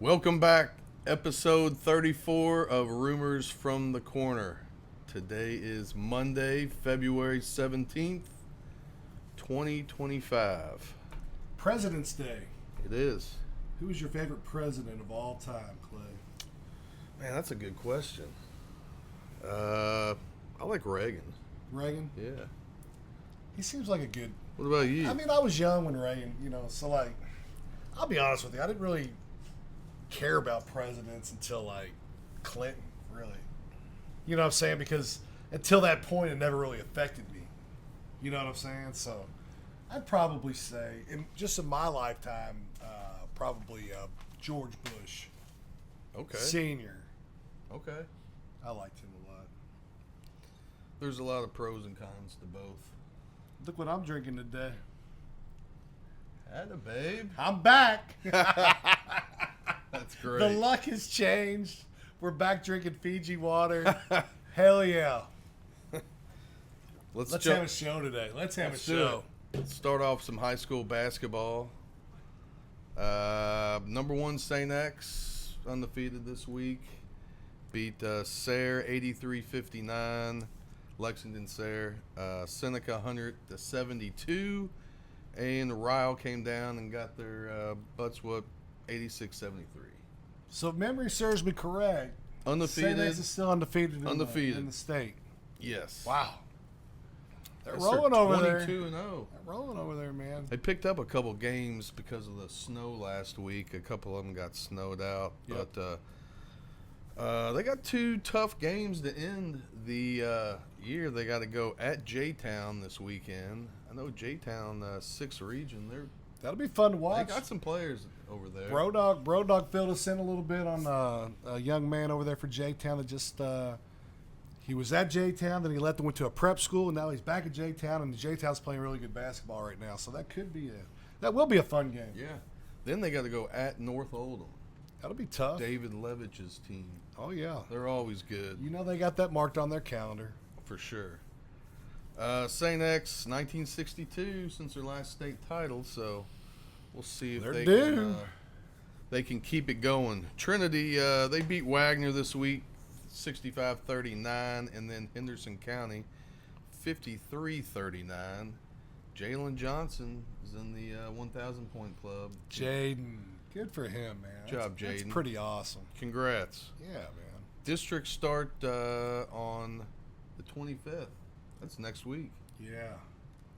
Welcome back, episode 34 of Rumors from the Corner. Today is Monday, February 17th, 2025. President's Day. It is. Who is your favorite president of all time, Clay? Man, that's a good question. I like Reagan. Reagan? Yeah. He seems like a good... What about you? I mean, I was young when Reagan, so like, I'll be honest with you, I didn't really care about presidents until like Clinton, really. You know what I'm saying? Because until that point, it never really affected me. You know what I'm saying? So I'd probably say, just in my lifetime, probably George Bush. Okay. Senior. Okay. I liked him a lot. There's a lot of pros and cons to both. Look what I'm drinking today. Atta babe. I'm back. That's great. The luck has changed. We're back drinking Fiji water. Hell yeah. Let's have a show today. Let's have a show. Let's start off some high school basketball. Number one St. X, undefeated this week. Beat Sayre 83-59. Lexington Sayre. Seneca 100-72. And Ryle came down and got their butts whooped 86-73. So if memory serves me correct, Undefeated. St. X is still undefeated, Undefeated. In the state. Yes. Wow. They're Yes, rolling over there. 22-0. They're rolling over there, man. They picked up a couple games because of the snow last week. A couple of them got snowed out. Yep. But they got two tough games to end the year. They got to go at J-Town this weekend. I know J-Town, 6th region, That'll be fun to watch. they got some players over there. Brodog filled us in a little bit on a young man over there for J-Town that just he was at J-Town, then he left and went to a prep school, and now he's back at J-Town, and J-Town's playing really good basketball right now. So that will be a fun game. Yeah. Then they got to go at North Oldham. That'll be tough. David Levich's team. Oh yeah, They're always good. they got that marked on their calendar For sure. St. X, 1962, since their last state title, so we'll see if they can keep it going. Trinity, they beat Wagner this week, 65-39, and then Henderson County, 53-39. Jalen Johnson is in the 1,000-point club. Jaden, good for him, man. Good job, Jaden. That's pretty awesome. Congrats. Yeah, man. Districts start on the 25th. That's next week. Yeah,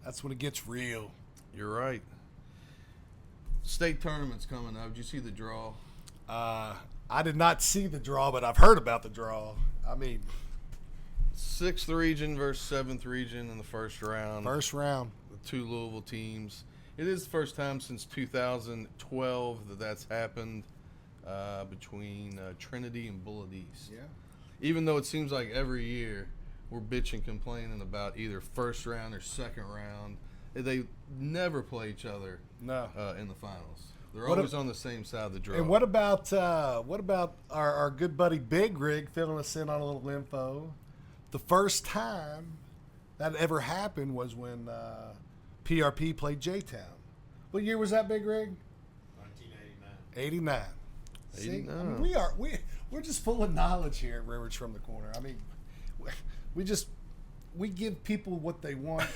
that's when it gets real. You're right. State tournament's coming up. Did you see the draw? I did not see the draw, but I've heard about the draw. I mean, 6th region versus 7th region in the first round. First round. The two Louisville teams. It is the first time since 2012 that's happened between Trinity and Bullitt East. Yeah. Even though it seems like every year we're bitching, complaining about either first round or second round. They never play each other in the finals. They're always on the same side of the draw. And what about our good buddy Big Rig filling us in on a little info? The first time that ever happened was when PRP played J-Town. What year was that, Big Rig? 1989. 89. See, 89. I mean, we're just full of knowledge here at Rivers from the Corner. I mean, we give people what they want.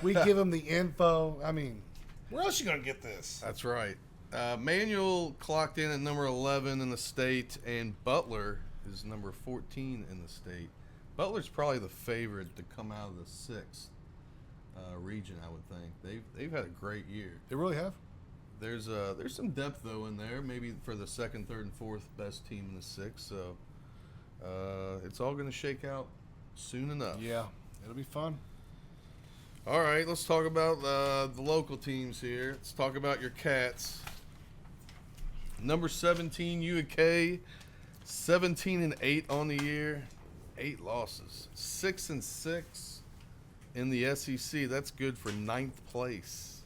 We give them the info. I mean, where else you gonna get this? That's right. Manuel clocked in at number 11 in the state, and Butler is number 14 in the state. Butler's probably the favorite to come out of the 6th region, I would think. They've had a great year. They really have. There's some depth though in there, maybe for the 2nd, 3rd, and 4th best team in the 6th. So it's all going to shake out soon enough. Yeah, it'll be fun. All right, let's talk about the local teams here. Let's talk about your Cats. Number 17, UK, 17-8 on the year, 8 losses, 6-6 in the SEC. That's good for 9th place.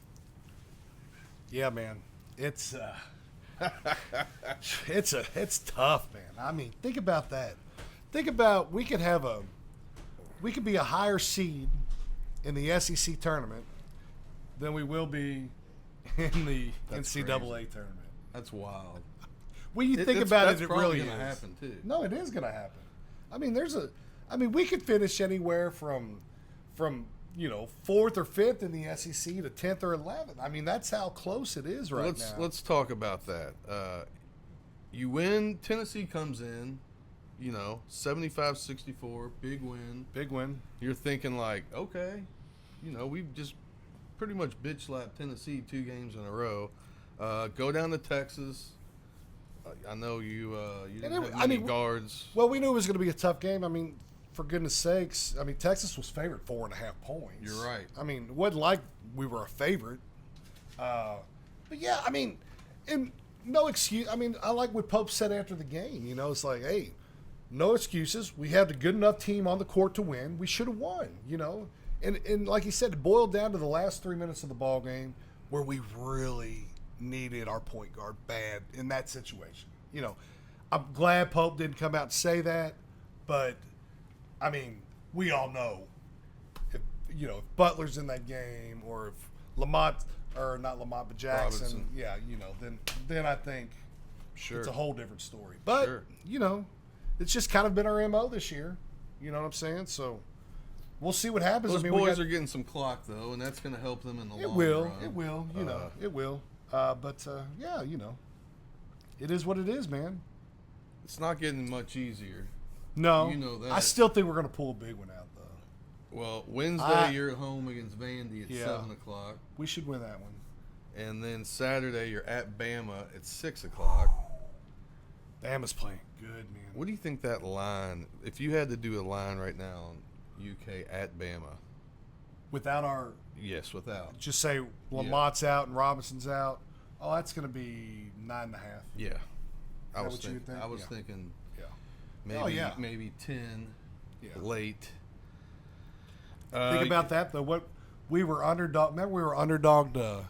Yeah, man, it's it's tough, man. I mean, think about that. Think about we could be a higher seed in the SEC tournament than we will be in the That's NCAA crazy. tournament. That's wild. when you think about it, it really is. That's gonna happen too. No, it is going to happen. I mean, we could finish anywhere from 4th or 5th in the SEC to 10th or 11th. I mean, that's how close it is right now. Let's talk about that. You win, Tennessee comes in, 75-64, big win. Big win. You're thinking like, okay, we've just pretty much bitch slapped Tennessee 2 games in a row. Go down to Texas. I know you didn't have many guards. Well, we knew it was going to be a tough game. I mean, for goodness sakes, Texas was favored 4.5 points. You're right. I mean, it wasn't like we were a favorite. But yeah, and no excuse. I like what Pope said after the game. It's like, hey, no excuses. We had a good enough team on the court to win. We should have won. And like he said, it boiled down to the last 3 minutes of the ball game where we really needed our point guard bad in that situation. I'm glad Pope didn't come out and say that, but we all know if Butler's in that game, or if Lamont, or not Lamont, but Jackson, Robinson. then I think it's a whole different story. But it's just kind of been our MO this year. You know what I'm saying? So we'll see what happens. Those boys are getting some clock though, and that's going to help them in the long run. It will. It will. But it is what it is, man. It's not getting much easier. No, you know that. I still think we're going to pull a big one out, though. Well, Wednesday you're at home against Vandy at 7:00. We should win that one. And then Saturday you're at Bama at 6:00. Bama's playing good, man. What do you think that line? If you had to do a line right now on UK at Bama, without our without just say Lamont's out and Robinson's out. Oh, that's going to be 9.5. Yeah, I was thinking. Maybe 10 late. Think about that though. What we were underdog. Remember, we were underdogged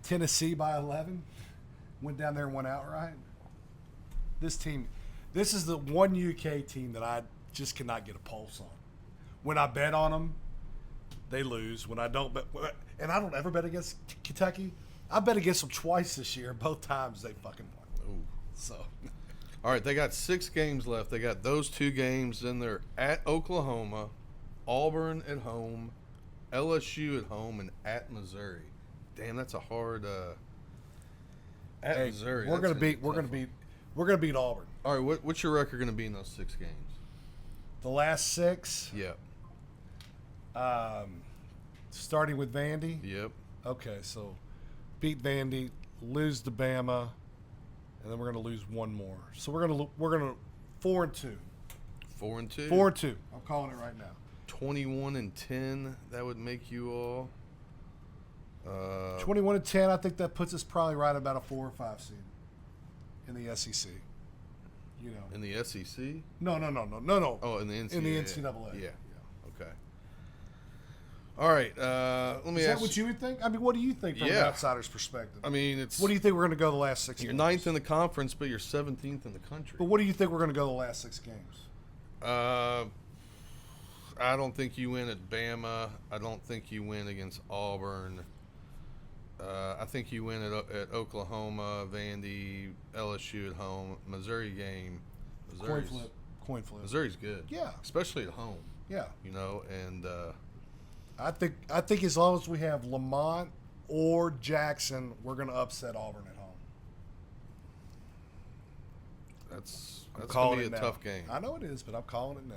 Tennessee by 11. Went down there and went outright. This is the one UK team that I just cannot get a pulse on. When I bet on them, they lose. When I don't bet, and I don't ever bet against Kentucky. I bet against them twice this year. Both times they fucking won. Ooh. So. All right, they got 6 games left. They got those 2 games. Then they're at Oklahoma, Auburn at home, LSU at home, and at Missouri. Damn, that's a hard. Missouri, we're gonna beat Auburn. All right, what's your record gonna be in those 6 games? The last 6. Yep. Starting with Vandy. Yep. Okay, so beat Vandy, lose to Bama. And then we're going to lose one more. So we're going to 4-2. 4-2. 4-2. I'm calling it right now. 21-10. That would make you all. 21-10. I think that puts us probably right about a 4 or 5 seed in the SEC. In the SEC? No. Oh, in the NCAA. In the NCAA. Yeah. Okay. All right. Let me ask. Is that what you would think? What do you think from an outsider's perspective? It's. What do you think we're going to go the last 6 You're games? 9th in the conference, but you're 17th in the country. But what do you think we're going to go the last 6 games? I don't think you win at Bama. I don't think you win against Auburn. I think you win at Oklahoma, Vandy, LSU at home, Missouri game. Coin flip. Missouri's good. Yeah. Especially at home. Yeah. And I think as long as we have Lamont or Jackson, we're going to upset Auburn at home. That's going to be a tough game. I know it is, but I'm calling it now.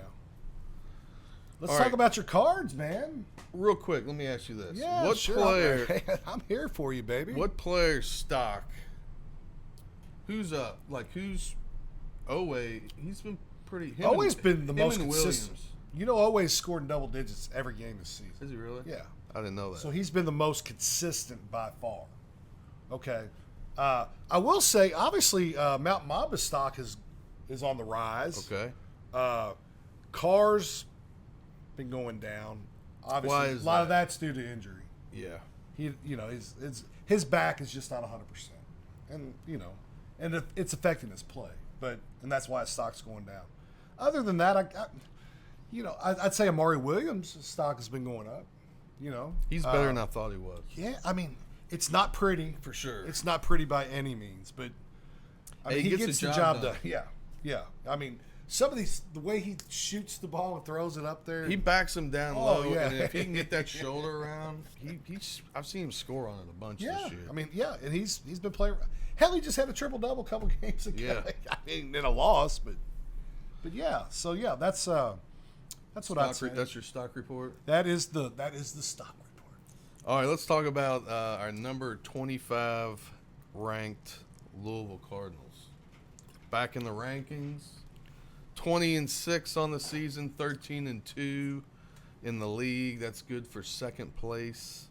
Let's talk about your cards, man. Real quick, let me ask you this. Yeah, what sure. player? I'm here for you, baby. What player's stock? Who's up? Who's Oweh? He's been pretty. Oweh's been the most consistent. Williams. Oweh's scored in double digits every game this season. Is he really? Yeah. I didn't know that. So he's been the most consistent by far. Okay. I will say, obviously, Mount Mamba's stock is on the rise. Okay. Carr's been going down. Obviously, why is a lot of that's due to injury. Yeah. His back is just not 100%, and it's affecting his play. And that's why his stock's going down. Other than that, I'd say Amari Williams' stock has been going up. He's better than I thought he was. Yeah, it's not pretty for sure. It's not pretty by any means, but I mean, He he gets gets the the job job done. done. Yeah, yeah. I mean, some of these, the way he shoots the ball and throws it up there. He backs him down Oh, low, yeah. and if he can get that shoulder around, I've seen him score on it a bunch yeah, this year. I mean, yeah, and he's been playing. Hell, he just had a triple double a couple games ago. Yeah. I mean, in a loss, but yeah. So yeah, that's what I'd say. That's your stock report. That is the stock report. All right, let's talk about our number 25 ranked Louisville Cardinals. Back in the rankings, 20-6 on the season, 13-2 in the league. That's good for second place.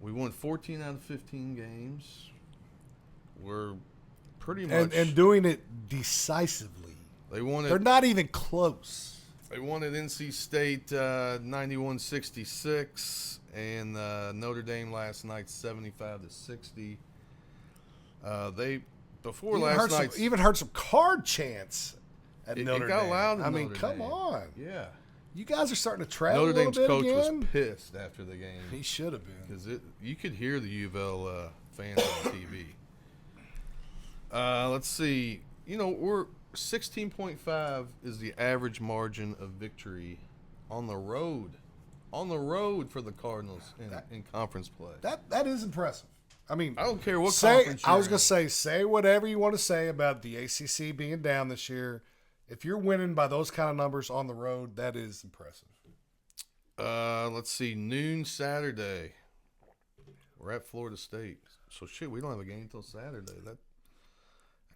We won 14 out of 15 games. We're pretty much And doing it decisively. they won it. They're not even close. They won at NC State 91-66, and Notre Dame last night 75-60. They before last night Even heard some card chants at it Notre got Dame. loud. I mean, Notre come Dame. on. Yeah. You guys are starting to travel Notre a little Dame's bit coach again. was pissed after the game He should have been. because you could hear the U of L fans on TV. Let's see. We're 16.5 is the average margin of victory on the road. On the road for the Cardinals in conference play. That is impressive. I mean, I don't care what say. conference I was you're gonna in. say whatever you want to say about the ACC being down this year. If you're winning by those kind of numbers on the road, that is impressive. Let's see. Noon Saturday. We're at Florida State. So shit, we don't have a game until Saturday. That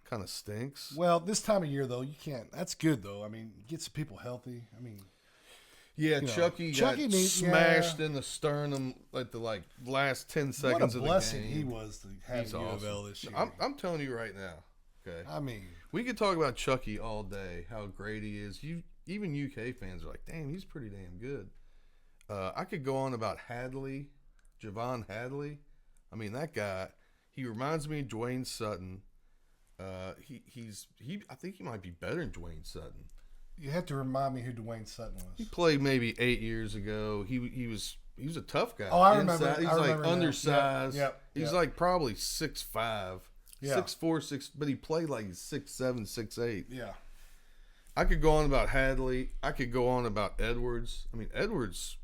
kind of stinks. Well, this time of year though, you can't. That's good though. I mean, get some people healthy. I mean, Yeah, know, Chucky Chucky got needs- smashed in the sternum at the last 10 what seconds a of the blessing game. he was to have He's U of awesome. L this year. I'm telling you right now. Okay, I mean, we could talk about Chucky all day, how great he is. Even UK fans are like, damn, he's pretty damn good. I could go on about Hadley, Javon Hadley. I mean, that guy, he reminds me of Dwayne Sutton. I think he might be better than Dwayne Sutton. you have to remind me who Dwayne Sutton He was. played maybe 8 years ago. He was a tough guy. Oh, I remember. Inside. He's I remember like now. undersized. Yep. He's like probably 6'5", Yeah. 6'4", 6. But he played like 6'7", 6'8". Yeah. I could go on about Hadley. I could go on about Edwards. I mean, Edwards.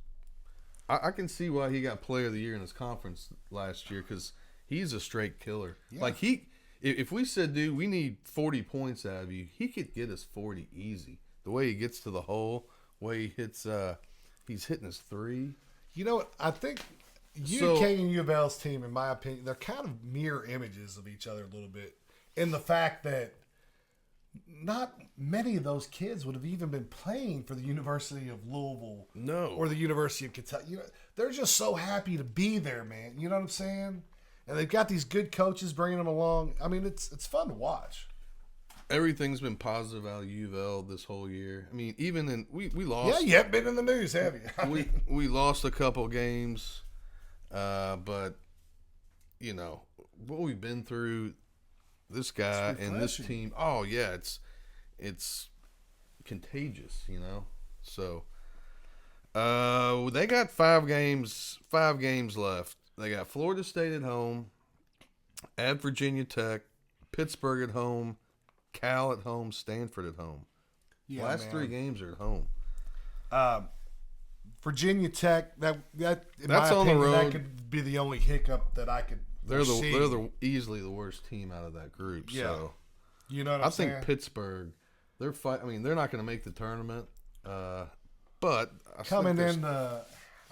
I can see why he got Player of the Year in his conference last year because he's a straight killer. Yeah. Like if we said, dude, we need 40 points out of you, he could get us 40 easy. The way he gets to the hole, way he hits, he's hitting his three. You know what? I think So- UK and U of L's team, in my opinion, they're kind of mirror images of each other a little bit in the fact that not many of those kids would have even been playing for the University of Louisville No. or the University of Kentucky. They're just so happy to be there, man. You know what I'm saying? And they've got these good coaches bringing them along. I mean, it's fun to watch. Everything's been positive out of U of L this whole year. I mean, even in we Yeah, lost. you haven't been in the news, have you? I we mean, we lost a couple games, but what we've been through. This guy It's and this refreshing. team. Oh yeah, it's contagious. So they got 5 games left. They got Florida State at home, at Virginia Tech, Pittsburgh at home, Cal at home, Stanford at home. yeah, Last man. 3 games are at home. Virginia Tech. That in That's my on the opinion, that road. could be the only hiccup that I could. They're foresee. easily the worst team out of that group. Yeah. So You know what I I'm think saying? Pittsburgh, they're fight. I mean, they're not going to make the tournament, but I Coming think in, I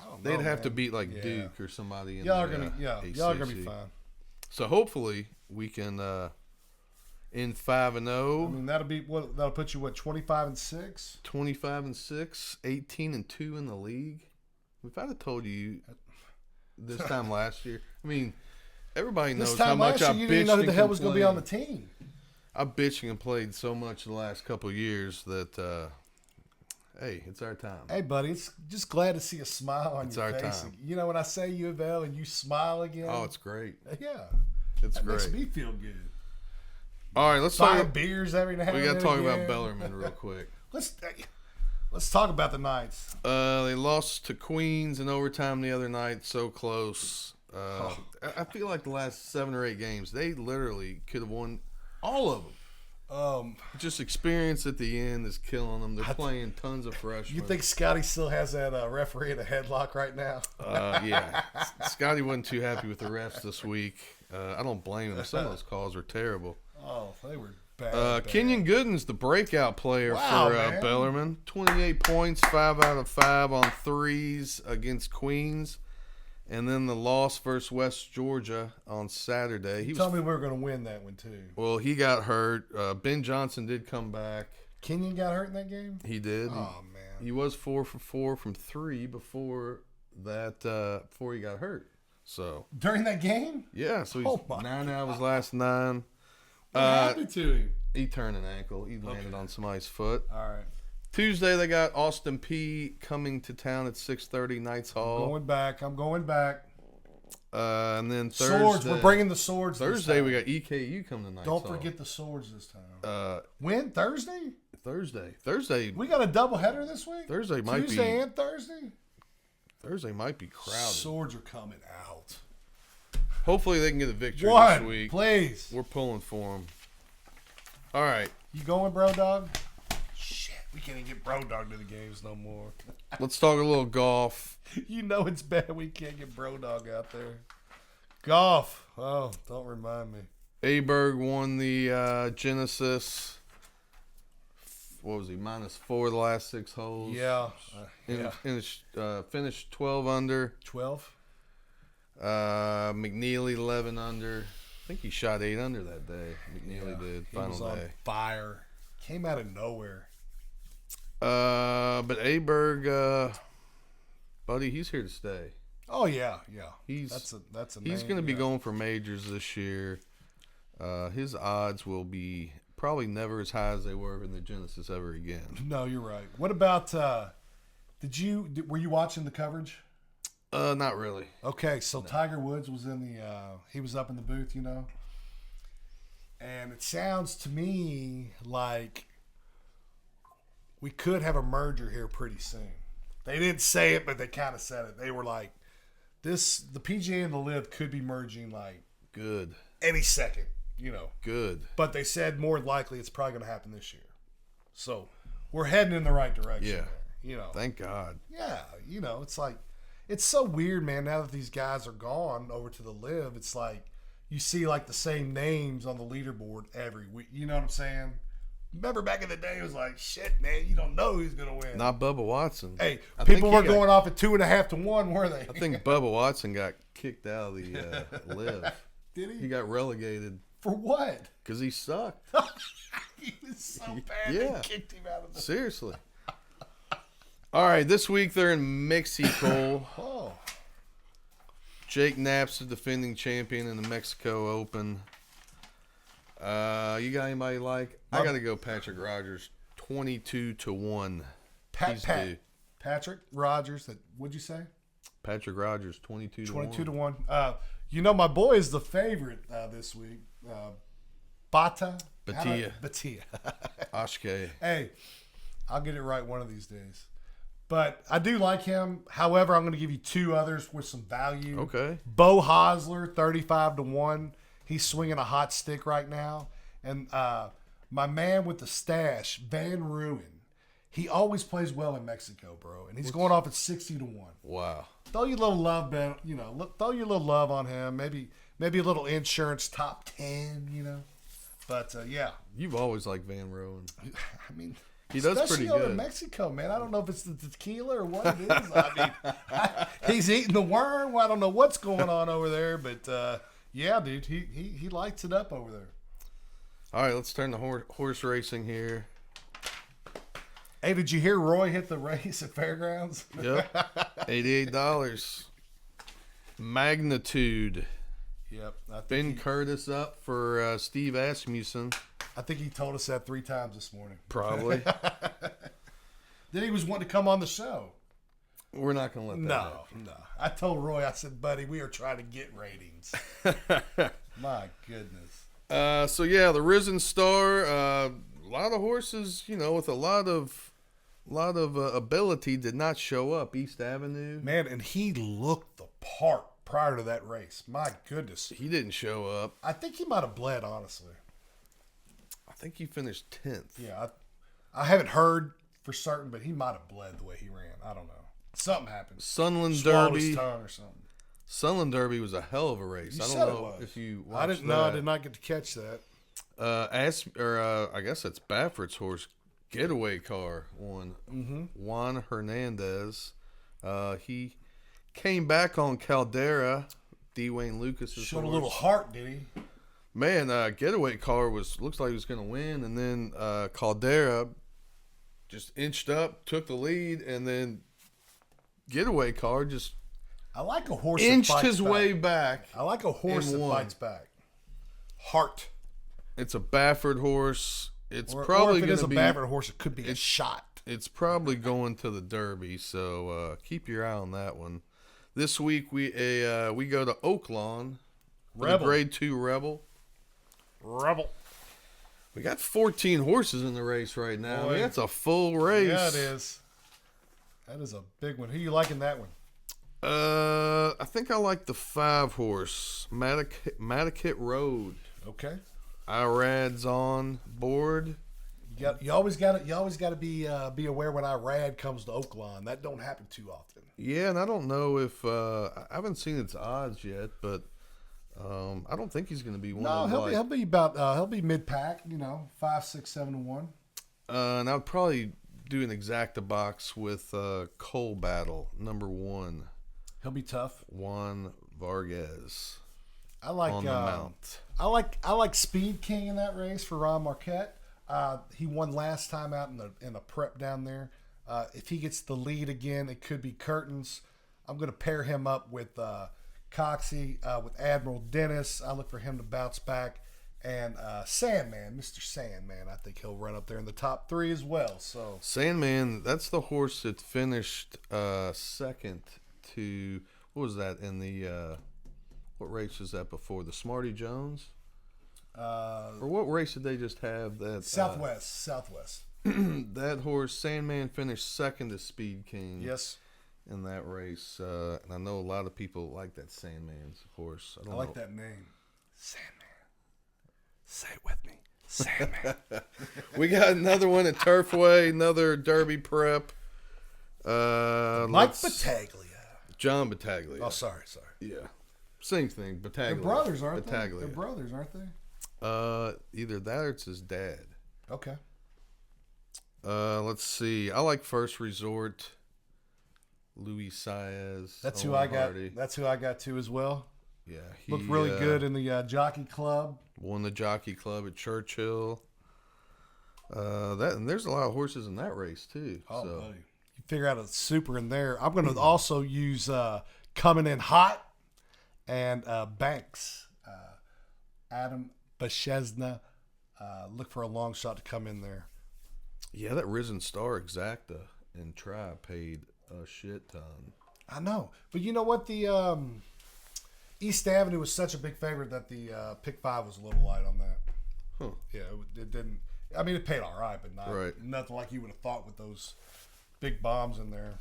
don't know, they'd have to man. beat like Yeah. Duke or somebody. In Y'all are the, gonna, ACC. y'all are gonna be fine. So hopefully we can in 5-0, I mean, that'll put you 25-6. 25-6, 18-2 in the league. If I'd have told you this time last year, I mean, everybody knows This how time much last I year, you bitched didn't know who and the hell was going to be on the complained. team. I bitched and played so much the last couple of years that, hey, it's our time. Hey, buddy, it's just glad to see a smile on It's your our face. time. You know, when I say U of L and you smile again, Oh, it's great. yeah, It's that great. makes me feel good. All right, let's Buying talk. beers every now and We then. got to talk again. about Bellarmine real quick. Let's talk about the Knights. They lost to Queens in overtime the other night. So close. I feel like the last 7 or 8 games, they literally could have won All of them. Um, Just experience at the end is killing them. They're playing tons of freshmen. you think Scotty still has that referee in a headlock right now? Yeah. Scotty wasn't too happy with the refs this week. I don't blame him. Some of those calls were terrible. Oh, they were bad. Kenyon Gooden's the breakout player Wow, for man. Bellarmine. 28 points, 5 out of 5 on threes against Queens. And then the loss versus West Georgia on Saturday. He Tell me we were going to win that one, too. Well, he got hurt. Ben Johnson did come back. Kenyon got hurt in that game? He did. Oh, man. He was 4 for 4 from 3 before that. Before he got hurt. So During that game? yeah, so he's Oh, my 9 out of his last 9. What happened to him? He turned an ankle. He landed on somebody's foot. All right. Tuesday they got Austin P coming to town at 6:30 Knights Hall. I'm going back. And then Thursday, Swords. We're bringing the swords. Thursday we got EKU coming to Knights Hall. Don't forget the swords this time. Uh, When? Thursday? Thursday We got a doubleheader this week? Thursday might Tuesday be and Thursday? Thursday might be crowded. Swords are coming out. Hopefully they can get a victory One, this week. please. We're pulling for them. All right, You going, bro, dog? Shit, we can't even get bro dog to the games no more. let's talk a little golf. You know it's bad we can't get bro dog out there. Golf. Oh, don't remind me. Aberg won the Genesis. What was he? -4 the last 6 holes. Yeah. Finished 12 under. 12? McNeely 11 under. I think he shot 8 under that day. McNeely did. He was Final on day. fire. Came out of nowhere. But Aberg, buddy, he's here to stay. Oh yeah. He's that's a he's name, going to be yeah. going for majors this year. His odds will be probably never as high as they were in the Genesis ever again. No, you're right. What about were you watching the coverage? Not really. Okay, so Tiger Woods was he was up in the booth, you know. And it sounds to me like we could have a merger here pretty soon. They didn't say it, but they kind of said it. They were like, the PGA and the LIV could be merging like Good. any second, you know. Good. But they said more likely it's probably going to happen this year. So we're heading in the right direction. Yeah. There, you know. Thank God. Yeah, you know, it's like, it's so weird, man. Now that these guys are gone over to the LIV, it's like you see like the same names on the leaderboard every week. You know what I'm saying? Remember back in the day, it was like, shit, man, you don't know who's gonna win. Not Bubba Watson. Hey, I think people he were got- going off at 2.5 to 1, were they? I think Bubba Watson got kicked out of the LIV. Did He he? got relegated For what? because he sucked. He was so bad Yeah. they kicked him out of the. Seriously. All right, this week they're in Mexico. Oh, Jake Knapp's the defending champion in the Mexico Open. You got anybody like? I got to go Patrick Rogers, 22-1. He's due. Patrick Rogers. What'd you say? Patrick Rogers, 22-1. 22 to 1. You know, my boy is the favorite this week. Batia. Batia. Ashke. Hey, I'll get it right one of these days. But I do like him. However, I'm going to give you 2 others with some value. Okay. Bo Hosler, 35 to 1. He's swinging a hot stick right now. And my man with the stash, Van Ruin, he always plays well in Mexico, bro. And he's going off at 60 to 1. Wow. Throw your little love, throw your little love on him. Maybe a little insurance top 10, you know. But yeah, You've always liked Van Rowan. I mean, He does especially pretty over good. in Mexico, man. I don't know if it's the tequila or what it is. I mean, he's eating the worm. Well, I don't know what's going on over there, but yeah, dude, he lights it up over there. All right, let's turn to horse racing here. Hey, did you hear Roy hit the race at Fairgrounds? Yep. $88. Magnitude. Yep. Ben Curtis up for Steve Asmussen. I think he told us that 3 times this morning. Probably. Then he was wanting to come on the show. We're not going to let that happen. No. I told Roy, I said, buddy, we are trying to get ratings. My goodness. So yeah, the Risen Star, a lot of horses, with a lot of ability did not show up. East Avenue, Man, and he looked the part prior to that race. My goodness. he didn't show up. I think he might have bled, honestly. think he finished 10th. Yeah, I haven't heard for certain, but he might have bled the way he ran. I don't know. Something happened. Sunland Swallowed Derby. his tongue or something. Sunland Derby was a hell of a race. You I said don't it know was. if you watched I didn't know. I did not get to catch that. I guess it's Baffert's horse, Getaway Car won. Juan Hernandez. He came back on Caldera. Dwayne Lucas Showed a little heart, did he? Man, Getaway Car looks like he was going to win, and then Caldera just inched up, took the lead, and then Getaway Car just I like a horse inched that fights his back. way back. I like a horse that won. fights back. Heart. It's a Baffert horse. It's Or probably if it going is to a be Baffert horse, it could be a shot. It's probably going to the Derby, so keep your eye on that one. This week we go to Oaklawn for the Rebel. Grade 2 Rebel. We got 14 horses in the race right now. I mean, that's a full race. Yeah, it is. That is a big one. Who you liking that one? I think I like the 5 horse Mattakit Road. Okay. Irad's on board. You always got to be aware when Irad comes to Oaklawn. That don't happen too often. Yeah, and I don't know if I haven't seen its odds yet, but I don't think he's going to be one. No, of he'll be about he'll be mid pack. 5, 6, 7 to 1. And I would probably do an exacta box with Cole Battle number 1. He'll be tough. Juan Vargas. I like on the mount. I like Speed King in that race for Ron Marquette. He won last time out in the prep down there. If he gets the lead again, it could be curtains. I'm going to pair him up with Coxie, with Admiral Dennis. I look for him to bounce back. And Sandman, Mr. Sandman, I think he'll run up there in the top 3 as well. So Sandman, that's the horse that finished second to, what was that in the, what race was that before? The Smarty Jones? Or what race did they just have? That Southwest. That horse, Sandman, finished second to Speed King. Yes. In that race. And I know a lot of people like that Sandman's horse. I like that name. Sandman. Say it with me. Sandman. We got another one at Turfway, another Derby prep. Mike Battaglia. John Battaglia. Oh, sorry. Yeah. Same thing, Battaglia. They're brothers, aren't Battaglia. they? They're brothers, aren't they? Either that or it's his dad. Okay. Let's see. I like First Resort. Louis Saez. That's Owen who I got. Hardy. That's who I got too as well. Yeah, he Looked really good in the Jockey Club. Won the Jockey Club at Churchill. And there's a lot of horses in that race too. Oh, so. buddy. You figure out a super in there. I'm going to also use Coming In Hot and Banks. Adam Bashesna. Look for a long shot to come in there. Yeah, that Risen Star Exacta and Tribe paid a shit ton. I know. But you know what? The East Avenue was such a big favorite that the pick 5 was a little light on that. Huh. Yeah, it didn't. I mean, it paid all right, but Right. nothing like you would have thought with those big bombs in there.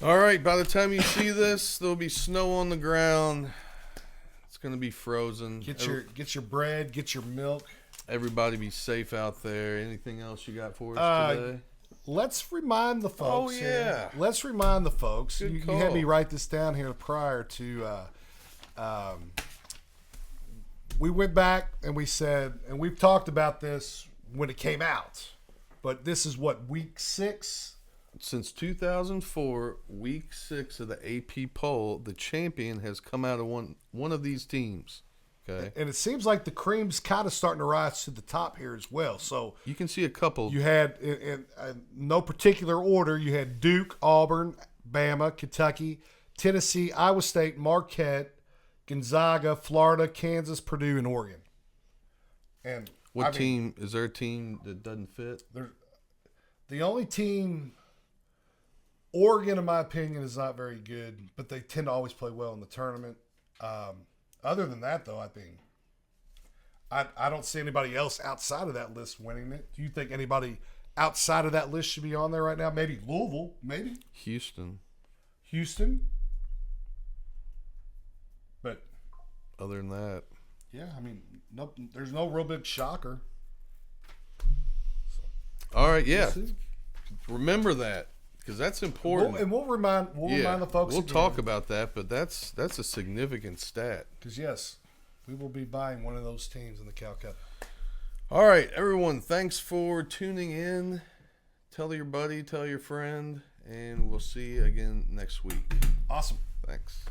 All right, by the time you see this, there'll be snow on the ground. It's going to be frozen. Get your bread, get your milk. Everybody be safe out there. Anything else you got for us today? Let's remind the folks. Oh, yeah. Here. Let's remind the folks. Good You call. had me write this down here prior to. We went back and we said, and we've talked about this when it came out, but this is what, week 6? Since 2004, week 6 of the AP poll, the champion has come out of one of these teams. Okay, And it seems like the cream's kind of starting to rise to the top here as well. So you can see a couple. you had, in no particular order, you had Duke, Auburn, Bama, Kentucky, Tennessee, Iowa State, Marquette, Gonzaga, Florida, Kansas, Purdue, and Oregon. And What team is there? A team that doesn't fit? The only team, Oregon, in my opinion, is not very good, but they tend to always play well in the tournament. Other than that, though, I think I don't see anybody else outside of that list winning it. Do you think anybody outside of that list should be on there right now? Maybe Louisville, maybe Houston. Houston. But Other than that, Yeah, I mean, no, there's no real big shocker. All right, yeah. We'll see. Remember that because that's important. We'll remind the folks. We'll again, talk about that, but that's a significant stat. because yes, we will be buying one of those teams in the Calcutta. All right, everyone. Thanks for tuning in. Tell your buddy, tell your friend, and we'll see you again next week. Awesome. Thanks.